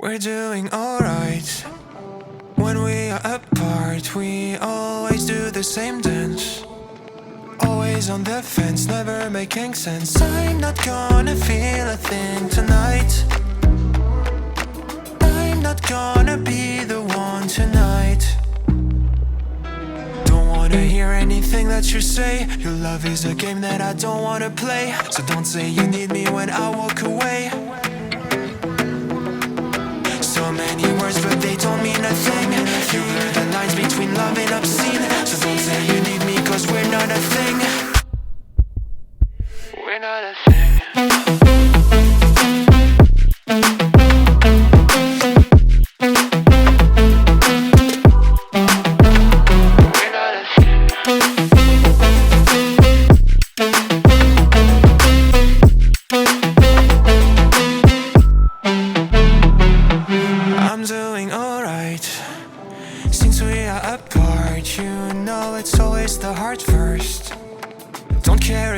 We're doing alright. When we are apart, we always do the same dance. Always on the fence, never making sense. I'm not gonna feel a thing tonight. I'm not gonna be the one tonight. Don't wanna hear anything that you say. Your love is a game that I don't wanna play. So don't say you need me when I walk away. So many words but they don't mean a thing. You blur the lines between love and obscene. So don't say you need me cause we're not a thing. We're not a thing.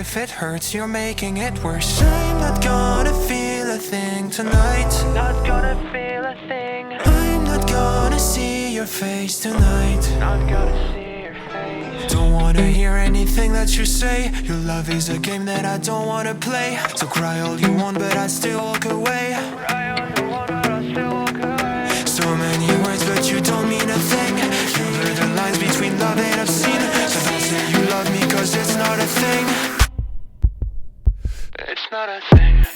If it hurts, you're making it worse. I'm not gonna feel a thing tonight. Not gonna feel a thing. I'm not gonna see your face tonight. Not gonna see your face. Don't wanna hear anything that you say. Your love is a game that I don't wanna play. So cry all you want, but I still walk away. Cry all you want, but I still walk away. So many words, but you don't mean a thing. You blur the lines between love and obscene. So don't say you love me, cause it's not a thing. It's not a thing.